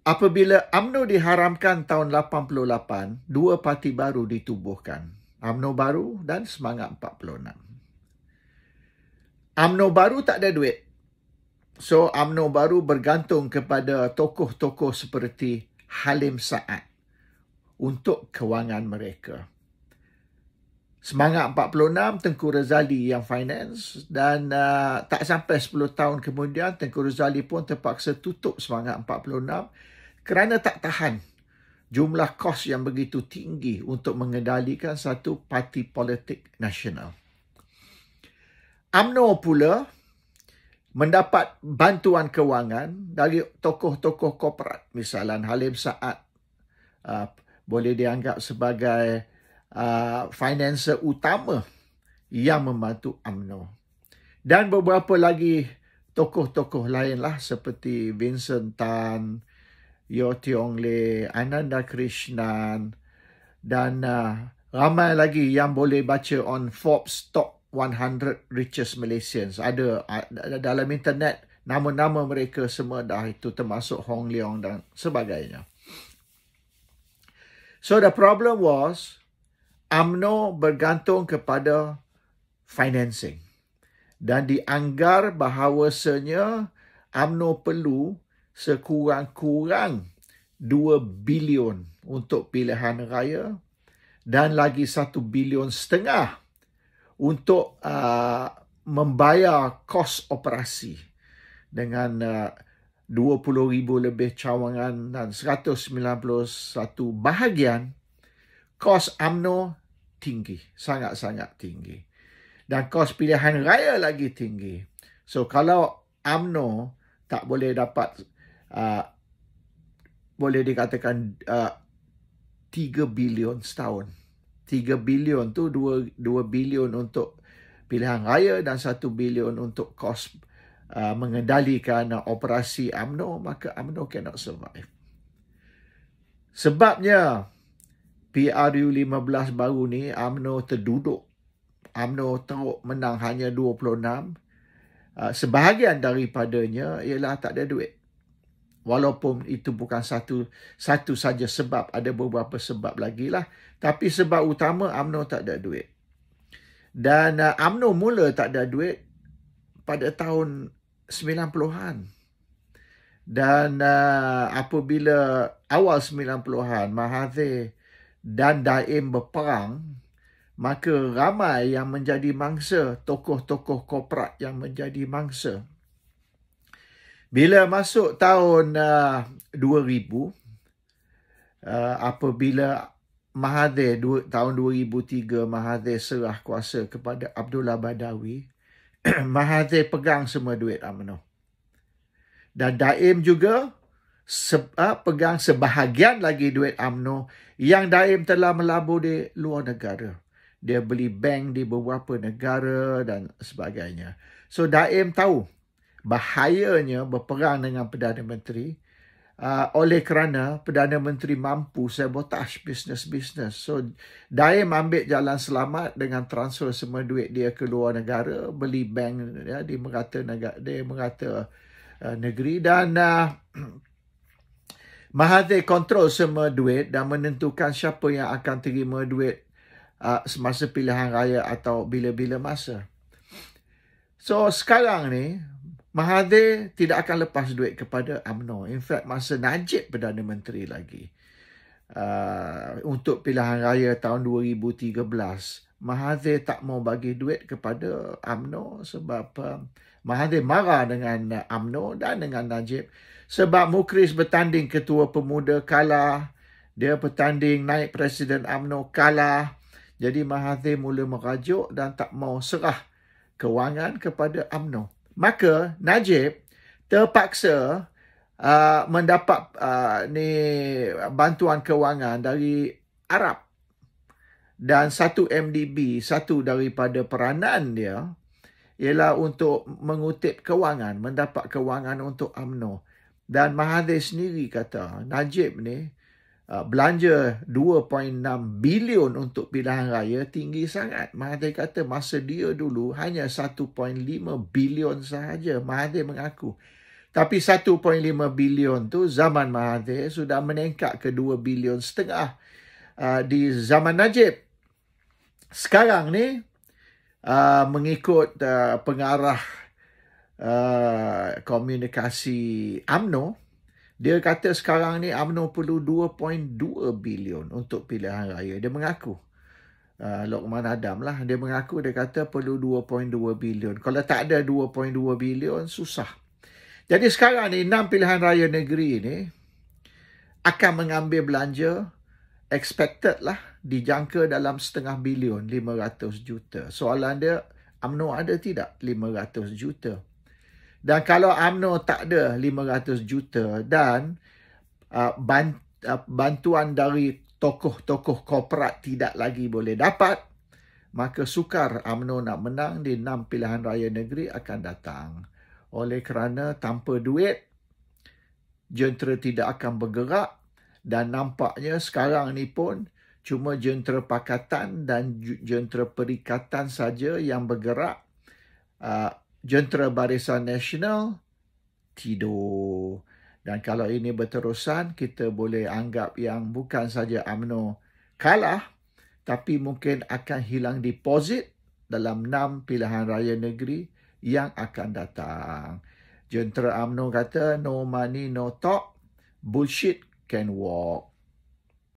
Apabila UMNO diharamkan tahun 88, dua parti baru ditubuhkan. UMNO Baru dan Semangat 46. UMNO Baru tak ada duit. So, UMNO Baru bergantung kepada tokoh-tokoh seperti Halim Saad untuk kewangan mereka. Semangat 46, Tengku Razali yang finance, dan tak sampai 10 tahun kemudian Tengku Razali pun terpaksa tutup Semangat 46 kerana tak tahan jumlah kos yang begitu tinggi untuk mengendalikan satu parti politik nasional. UMNO pula mendapat bantuan kewangan dari tokoh-tokoh korporat. Misalnya Halim Saad boleh dianggap sebagai financer utama yang membantu UMNO. Dan beberapa lagi tokoh-tokoh lainlah seperti Vincent Tan, Yeo Tiong Le, Ananda Krishnan, dan ramai lagi yang boleh baca on Forbes Top 100 Richest Malaysians. Ada dalam internet, nama-nama mereka semua dah itu, termasuk Hong Leong dan sebagainya. So the problem was, UMNO bergantung kepada financing. Dan dianggar bahawasanya UMNO perlu sekurang-kurang 2 bilion untuk pilihan raya dan lagi 1,5 bilion untuk membayar kos operasi dengan 20,000 lebih cawangan dan 191 bahagian. Kos UMNO tinggi, sangat-sangat tinggi. Dan kos pilihan raya lagi tinggi. So kalau UMNO tak boleh dapat boleh dikatakan 3 bilion setahun. 3 bilion tu 2 bilion untuk pilihan raya dan 1 bilion untuk kos mengendalikan operasi UMNO, maka UMNO cannot survive. Sebabnya PRU 15 baru ni UMNO terduduk. UMNO teruk menang hanya 26. Sebahagian daripadanya ialah tak ada duit. Walaupun itu bukan satu saja sebab, ada beberapa sebab lagi lah. Tapi sebab utama UMNO tak ada duit. Dan UMNO mula tak ada duit pada tahun 90-an. Dan apabila awal 90-an Mahathir dan Daim berperang, maka ramai yang menjadi mangsa, tokoh-tokoh korporat yang menjadi mangsa. Bila masuk tahun 2000, apabila Mahathir, tahun 2003, Mahathir serah kuasa kepada Abdullah Badawi, Mahathir pegang semua duit UMNO. Dan Daim juga pegang sebahagian lagi duit UMNO yang Daim telah melabur di luar negara. Dia beli bank di beberapa negara dan sebagainya. So Daim tahu bahayanya berperang dengan Perdana Menteri oleh kerana Perdana Menteri mampu sabotage bisnes-bisnes. So Daim ambil jalan selamat dengan transfer semua duit dia ke luar negara, beli bank di merata negeri, dan Mahathir kontrol semua duit dan menentukan siapa yang akan terima duit semasa pilihan raya atau bila-bila masa. So sekarang ni Mahathir tidak akan lepas duit kepada UMNO. In fact, masa Najib Perdana Menteri lagi, untuk pilihan raya tahun 2013, Mahathir tak mau bagi duit kepada UMNO sebab Mahathir marah dengan UMNO dan dengan Najib. Sebab Mukhriz bertanding ketua pemuda kalah, dia bertanding naik presiden UMNO kalah. Jadi Mahathir mula merajuk dan tak mau serah kewangan kepada UMNO. Maka Najib terpaksa mendapat bantuan kewangan dari Arab. Dan satu MDB, satu daripada peranan dia ialah untuk mengutip kewangan, mendapat kewangan untuk UMNO. Dan Mahathir sendiri kata, Najib ni belanja 2.6 bilion untuk pilihan raya tinggi sangat. Mahathir kata masa dia dulu hanya 1.5 bilion sahaja. Mahathir mengaku. Tapi 1.5 bilion tu zaman Mahathir sudah meningkat ke 2.5 bilion di zaman Najib. Sekarang ni mengikut pengarah komunikasi UMNO, dia kata sekarang ni UMNO perlu 2.2 bilion untuk pilihan raya. Dia mengaku. Lokman Adam lah. Dia mengaku, dia kata perlu 2.2 bilion. Kalau tak ada 2.2 bilion, susah. Jadi sekarang ni 6 pilihan raya negeri ni akan mengambil belanja expected lah dijangka dalam 0.5 bilion, 500 juta. Soalan dia, UMNO ada tidak 500 juta? Dan kalau UMNO tak ada 500 juta dan bantuan dari tokoh-tokoh korporat tidak lagi boleh dapat, maka sukar UMNO nak menang di 6 pilihan raya negeri akan datang. Oleh kerana tanpa duit, jentera tidak akan bergerak dan nampaknya sekarang ni pun cuma jentera pakatan dan jentera perikatan saja yang bergerak. Jentera Barisan Nasional tidur. Dan kalau ini berterusan, kita boleh anggap yang bukan saja UMNO kalah, tapi mungkin akan hilang deposit dalam 6 pilihan raya negeri yang akan datang. Jentera UMNO kata, no money, no talk, bullshit can walk.